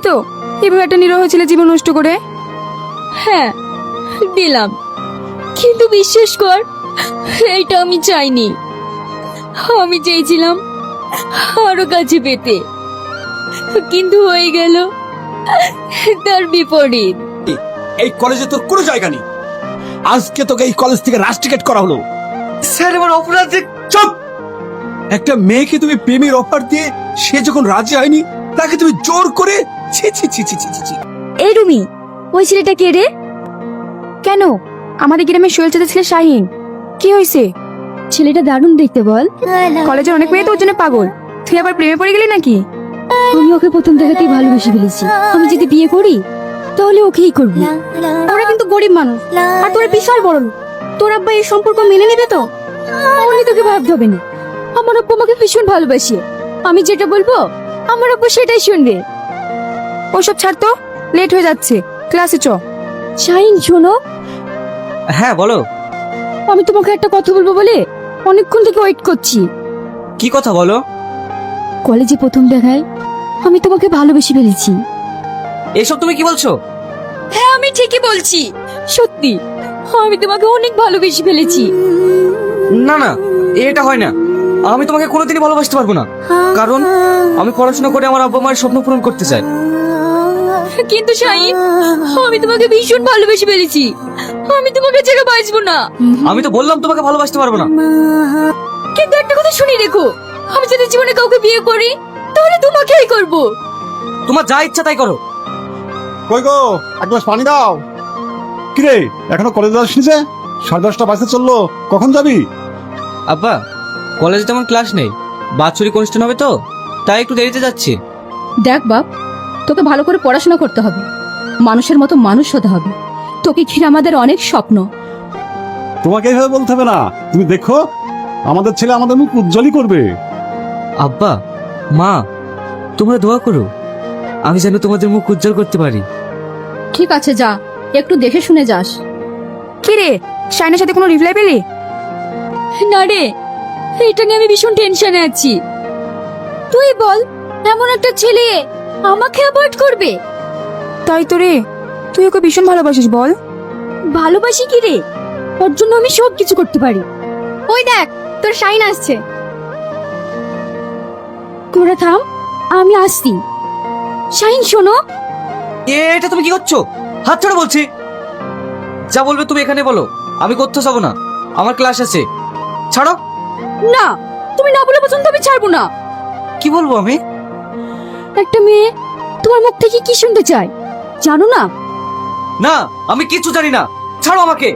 তো এভাবে একটা নিরহ ছেলে জীবন নষ্ট করে? হ্যাঁ দিলাম, কিন্তু বিশ্বাস কর এইটা আমি চাইনি। আমি চেয়েছিলাম আরো কাছে পেতে, কিন্তু হয়ে গেল তার বিপরীত। এই কলেজে তোর কোনো জায়গা নেই। আজকে তোকে এই কলেজ থেকে রাস্ট্রিকেট করা হলো। স্যার আমার অপরাধ। চুপ! একটা মেয়েকে তুমি প্রেমের অফার দিয়ে সে যখন রাজি হয়নি, তাকে তুমি জোর করে ছি ছি ছি ছি ছি ছি ছি। এই রুমি, ওই ছেলেটা কে রে? কেন? আমাদের গ্রামের শৈল চাচা ছেলে শাহিন। কি হয়েছে? ছেলেটা দারুণ দেখতে বল। কলেজের অনেক মেয়ে তো ওর জন্য পাগল। তুই আবার প্রেমে পড়ে গেলি নাকি? আমি ওকে প্রথম দেখাতেই ভালোবেসে ফেলেছি। আমি যদি বিয়ে করি তাহলে ওকেই করবো। ওরা কিন্তু গরিব মানুষ, আর তোরা বিশাল বড় লোক। তোর আব্বা এই সম্পর্ক মেনে নেবে তো? তাহলে তোকে ভাবতে হবে না, আমার আব্বু আমাকে ভীষণ ভালোবাসে। আমি যেটা বলবো আমার আব্বু সেটাই শুনবে। ওসব ছাড় তো, লেট হয়ে যাচ্ছে, ক্লাসে চ। শাহিন শোনো, হ্যাঁ বলো। আমি তোমাকে একটা কথা বলবো বলে অনেকক্ষণ থেকে ওয়েট করছি। কি কথা বলো? কলেজে প্রথম দেখায় আমি তোমাকে ভালোবেসে ফেলেছি। এসব তুমি কি বলছো? হ্যাঁ আমি ঠিকই বলছি, সত্যি আমি তোমাকে অনেক ভালোবেসে ফেলেছি। না না, এটা হয় না। আমি তোমাকে কোনোদিনই ভালোবাসতে পারবো না, কারণ আমি পড়াশোনা করে আমার আব্বা মায়ের স্বপ্ন পূরণ করতে চাই। কিন্তু শাহিন, আমি তোমাকে ভীষণ ভালোবেসে ফেলেছি। আমি তোমাকে ছেড়ে বাঁচবো না। আমি তো বললাম তোমাকে ভালোবাসতে পারবো না। কিন্তু একটা কথা শুনে রেখো, আমি যদি জীবনে কাউকে বিয়ে করি তাহলে তোমাকেই করব। তোমার যা ইচ্ছা তাই করো। কই গো, এক গ্লাস পানি দাও। কিরে, এখনো কলেজে আসছিস? 10:30 বাজতে চললো, কখন যাবি? আব্বা, কলেজে তেমন ক্লাস নেই, বাৎসরিক অনুষ্ঠান হবে তো, তাই একটু দেরিতে যাচ্ছি। দেখ বাপ, তোকে ভালো করে পড়াশোনা করতে হবে, মানুষের মতো মানুষ হতে হবে। তোকে ঘিরে আমাদের অনেক স্বপ্ন। তোমাকে এইভাবে বলতে হবে না। তুমি দেখো, আমাদের ছেলে আমাদের মুখ উজ্জ্বলই করবে। আব্বা, মা, তোমরা দোয়া করো, আমি যেন তোমাদের মুখ উজ্জ্বল করতে পারি। ঠিক আছে, যা, একটু দেখে শুনে যাস। কি রে, শাহিনের সাথে কোনো রিপ্লাই পেলি? না রে, এটা নিয়ে আমি ভীষণ টেনশনে আছি। তুই বল, এমন একটা ছেলে আমাকে অ্যাভয়েড করবে? তাই তো রে, তুই ওকে ভীষণ ভালোবাসিস বল। ভালোবাসি কি রে, ওর জন্য আমি সব কিছু করতে পারি। ওই দেখ, তোর শাইন আসছে। তোরা থাম, আমি আসছি। শাইন শোনো। এটা তুমি কি করছো? হাত ছাড়ো বলছি। যা বলবে তুমি এখানে বলো, আমি কোথাও যাবো না, আমার ক্লাস আছে। ছাড়ো। না, তুমি না বলে পর্যন্ত আমি ছাড়বো না। কি বলবো আমি? একটা মেয়ে তোমার মুখ থেকে কি শুনতে চায় জানো না? না, আমি কিছু জানি না, ছাড়ো আমাকে।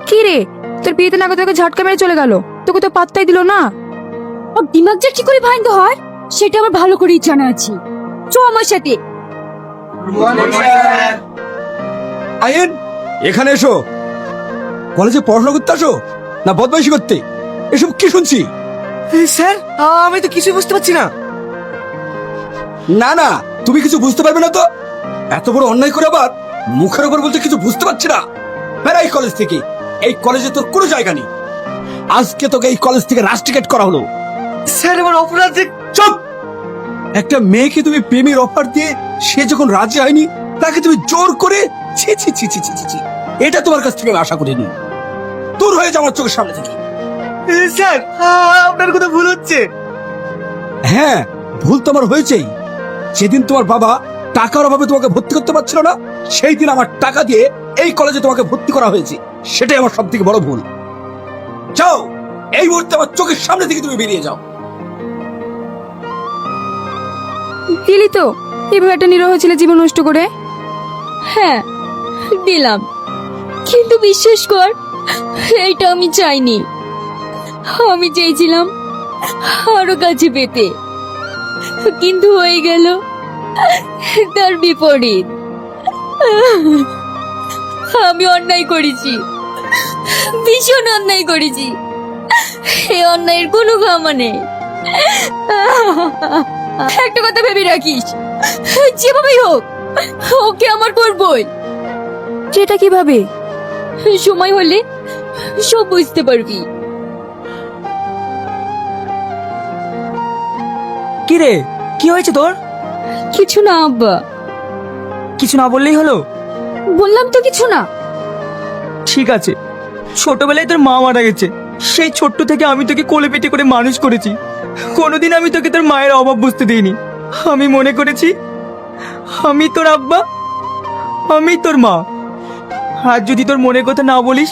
কি রে, তোর বিয়েতে না তোকে ঝটকা মেরে চলে গেল, তোকে তো পাত্তাই দিল না। ওর দিমাগ যে কি করে ভাঙতে হয় সেটা আমার ভালো করেই জানা আছে। চো আমার সাথে। আইন, এখানে এসো। কলেজে পড়াশোনা করতে আসো না বদমাইশি করতে? এসব কি শুনছি? স্যার, আমি তো কিছুই বুঝতে পারছি না। না না, তুমি কিছু বুঝতে পারবে না তো? এত বড় অন্যায় করে আবার মুখের উপর বলতে কিছু বুঝতে পারছি না। বেড়া এই কলেজ থেকে। এই কলেজে তোর কোনো জায়গা নেই। আজকে তোকে এই কলেজ থেকে রাস্ট্রিকেট করা হলো। স্যার আমার অপরাধ। চুপ! একটা মেয়েকে তুমি প্রেমের অফার দিয়ে সে যখন রাজি হয়নি, তাকে তুমি জোর করে ছি ছি ছি ছি ছি ছি ছি। এটা তোমার কাছ থেকে আমি আশা করিনি। দূর হয়ে যাও আমার চোখের সামনে থেকে। স্যার, আপনার কথা ভুল হচ্ছে। হ্যাঁ, ভুল তোমার হয়েছেই। যেদিন তোমার বাবা টাকার অভাবে তোমাকে ভর্তি করতে পারছিল না, সেই দিন আমার টাকা দিয়ে এই কলেজে তোমাকে ভর্তি করা হয়েছে। সেটাই আমার সব থেকে বড় ভুল। যাও, এই মুহূর্তে আমার চোখের সামনে থেকে তুমি বেরিয়ে যাও। দিলি তো এভাবে একটা নিরহ ছেলে জীবন নষ্ট করে? হ্যাঁ দিলাম, কিন্তু বিশ্বাস কর এইটা আমি চাইনি। আমি চেয়েছিলাম আরো কাছে পেতে, কিন্তু হয়ে গেল তার বিপরীত। আমি অন্যায় করেছি, ভীষণ অন্যায় করেছি। এই অন্যায়ের কোনো ক্ষমা নেই। একটা কথা ভেবে রাখিস, যেভাবেই হোক ওকে আমার করবই। সেটা কিভাবে? সময় হলে সব বুঝতে পারবি। কি রে, কি হয়েছে তোর? কিছু না আব্বা। কিছু না বললেই হলো? বললাম তো কিছু না। ঠিক আছে, ছোটবেলায় তোর মা মারা গেছে, সেই ছোট্ট থেকে আমি তোকে কোলে পিঠে করে মানুষ করেছি। কোনোদিন আমি তোকে তোর মায়ের অভাব বুঝতে দিইনি। আমি মনে করেছি আমি তোর আব্বা, আমি তোর মা। আর যদি তোর মনের কথা না বলিস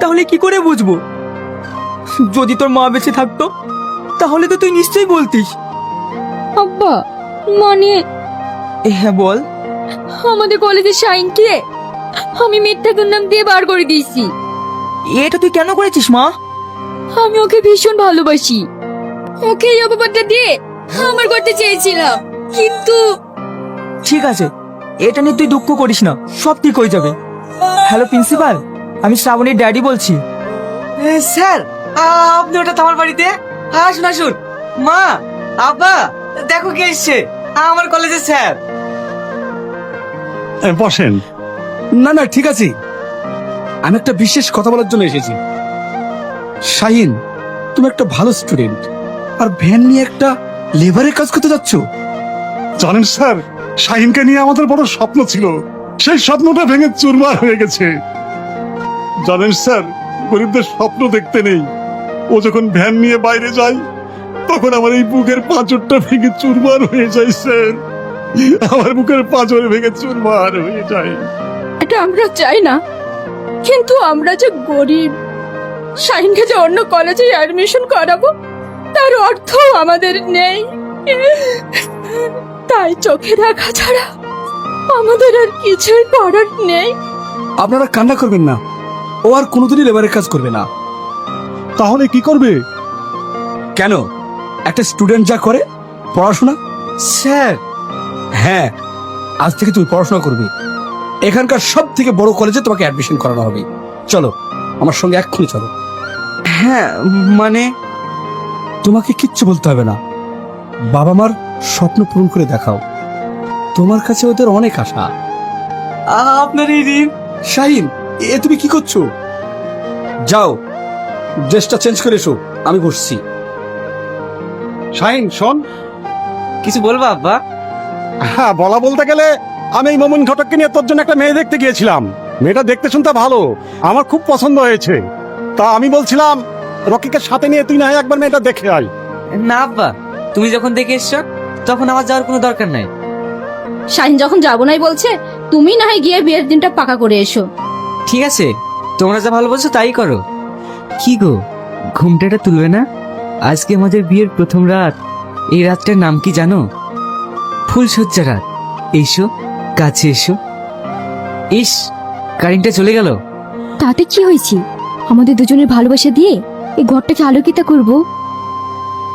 তাহলে কি করে বুঝবো? যদি তোর মা বেঁচে থাকতো তাহলে তো তুই নিশ্চয়ই বলতিস। আব্বা মানে হ্যাঁ বল। আমাদের কলেজের শাইনকে আমি মিথ্যা দুর্নাম দিয়ে বার করে দিয়েছি। এটা তুই কেন করেছিস মা? আমি ওকে ভীষণ ভালোবাসি। ওকে এই অপবাদটা দিয়ে আমার করতে চেয়েছিলাম, কিন্তু ঠিক আছে, এটা নিয়ে তুই দুঃখ করিস না, সব ঠিক হয়ে যাবে। হ্যালো প্রিন্সিপাল, আমি শ্রাবণীর ড্যাডি বলছি। স্যার, আপনি ওটা আমার বাড়িতে আসুন আসুন। মা, আব্বা, দেখো কে এসছে, আমার কলেজের স্যার। বসেন। না না ঠিক আছে, আমি একটা বিশেষ কথা বলার জন্য এসেছি। শাহিন, তুমি একটা ভালো স্টুডেন্ট, আর ভ্যান নিয়ে একটা লেবারের কাজ করতে যাচ্ছ। জানেন স্যার, শাহিনকে নিয়ে আমাদের বড় স্বপ্ন ছিল, সেই স্বপ্নটা ভেঙে চুরমার হয়ে গেছে। জানেন স্যার, গরিবদের স্বপ্ন দেখতে নেই। ও যখন ভ্যান নিয়ে বাইরে যায় তখন আমার এই বুকের পাঁজরটা ভেঙে চুরমার হয়ে যায় স্যার। আমার বুকের পাঁজর ভেঙে চুরমার হয়ে যায়। এটা আমরা চাই না, কিন্তু আমরা যে গরিব, শাহিনকে যে অন্য কলেজে অ্যাডমিশন করাবো তার অর্থ আমাদের নেই। তাই চোখে দেখা ছাড়া আমাদের আর কিছুই করার নেই। আপনারা কান্না করবেন না, ও আর কোনোদিনই লেবারের কাজ করবে না। তাহলে কি করবে? কেন, একটা স্টুডেন্ট যা করে পড়াশোনা। স্যার, হ্যাঁ, আজ থেকে তুমি পড়াশোনা করবে। এখানকার সব থেকে বড় কলেজে তোমাকে অ্যাডমিশন করানো হবে। চলো আমার সঙ্গে এক্ষুনি চলো। হ্যাঁ মানে তোমাকে কিচ্ছু বলতে হবে না, বাবা মার স্বপ্ন পূরণ করে দেখাও। তোমার কাছে ওদের অনেক আশা। আপনার এই ঋণ। শাহিন, এ তুমি কি করছো? যাও, ড্রেসটা চেঞ্জ করে এসো, আমি বসছি। শাহিন শোন। কিছু বলবো আব্বা? হ্যাঁ, বলা বলতে গেলে আমি এই মামুন ঘটককে নিয়ে তোর জন্য একটা মেয়ে দেখতে গিয়েছিলাম। মেয়েটা দেখতে শুনতে ভালো, আমার খুব পছন্দ হয়েছে। তা আমি বলছিলাম রকিকে সাথে নিয়ে তুই না হয় একবার মেয়েটা দেখে আয়। না আব্বা, তুমি যখন দেখে এসছো তখন আমার যাওয়ার কোনো দরকার নাই। শাহিন যখন যাবো নাই বলছে, তুমি না হয় গিয়ে বিয়ের দিনটা পাকা করে এসো। ঠিক আছে, তোমরা যা ভালো বলছো তাই করো। কি গো, ঘুমটাটা তুলবে না? আজকে আমাদের বিয়ের প্রথম রাত। এই রাতটার নাম কি জানো? ফুলসজ্জা রাত। এসো, কাছে এসো। ইস, কারেন্টটা চলে গেল। তাতে কি হয়েছে? আমাদের দুজনের ভালোবাসা দিয়ে এই ঘরটাকে আলোকিত করব।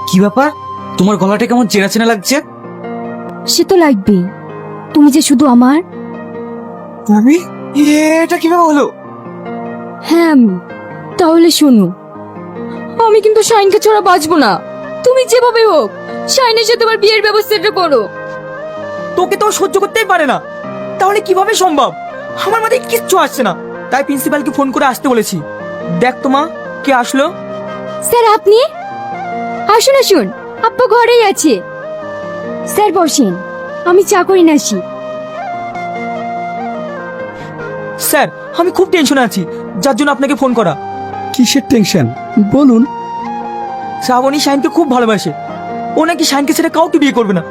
কি ব্যাপার, তোমার গলাটা কেমন চেনা চেনা লাগছে? সে তো লাগবেই, তুমি যে শুধু আমার। আমি? এটা কিভাবে হলো? হ্যাঁ আমি। তাহলে শোনো, আমি কিন্তু শাইনকে ছাড়া বাঁচবো না। তুমি যেভাবে হোক শাইনের সাথে তোমার বিয়ের ব্যবস্থাটা করো। তোকে তো সহ্য করতেই পারে না, তাহলে কিভাবে সম্ভব? আমার মাথায় কিচ্ছু আসছে না, তাই প্রিন্সিপালকে ফোন করে আসতে বলেছি। দেখ তো মা, কে আসলো। স্যার আপনি? আসুন আসুন, আব্বা ঘরেই আছে। স্যার বসেন, আমি চা করি না আসি। স্যার, আমি খুব টেনশনে আছি, যার জন্য আপনাকে ফোন করা। কিসের টেনশন বলুন? শ্রাবণী শাইনকে খুব ভালোবাসে। ও নাকি শাইনকে ছেড়ে কাউকে বিয়ে করবে না,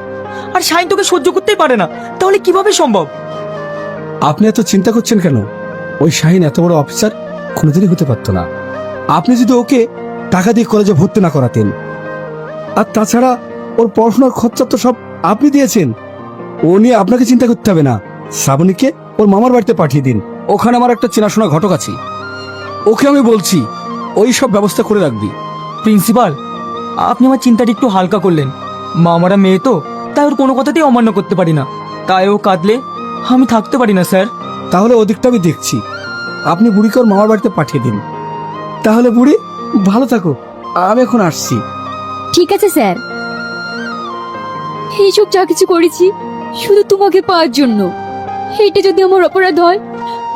আর শাইন তোকে সহ্য করতেই পারে না। তাহলে কিভাবে সম্ভব? আপনি এত চিন্তা করছেন কেন? ওই শাহিন এত বড় অফিসার কোনোদিনই হতে পারতো না। আপনি যদি ওকে টাকা দিয়ে কলেজে ভর্তি না করাতেন। আর তাছাড়া ওর পড়াশোনার খরচা তো সব আপনি দিয়েছেন। ও নিয়ে আপনাকে চিন্তা করতে হবে না। শ্রাবণীকে ওর মামার বাড়িতে পাঠিয়ে দিন, ওখানে আমার একটা চেনাশোনা ঘটক আছে। ওকে আমি বলছি ওই সব ব্যবস্থা করে রাখবি। প্রিন্সিপাল, আপনি আমার চিন্তাটা একটু হালকা করলেন। মামারা মেয়ে তো, তাই ওর কোনো কথাতেই অমান্য করতে পারি না। তাই ও কাঁদলে আমি থাকতে পারি না স্যার। তাহলে ওদিকটা আমি দেখছি। আপনি বুড়িকে ওর মামার বাড়িতে পাঠিয়ে দিন। তাহলে বুড়ি ভালো থাকো, আমি এখন আসছি। ঠিক আছে স্যার। এইসব যা কিছু করেছি শুধু তোমাকে পাওয়ার জন্য। এইটা যদি আমার অপরাধ হয়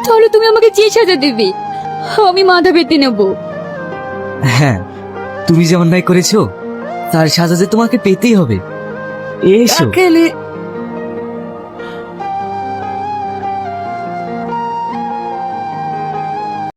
তাহলে তুমি আমাকে যে সাজা দেবে আমি মাথা পেতে নেব। হ্যাঁ, তুমি যে অন্যায় করেছো তার সাজা যে তোমাকে পেতেই হবে। এসো।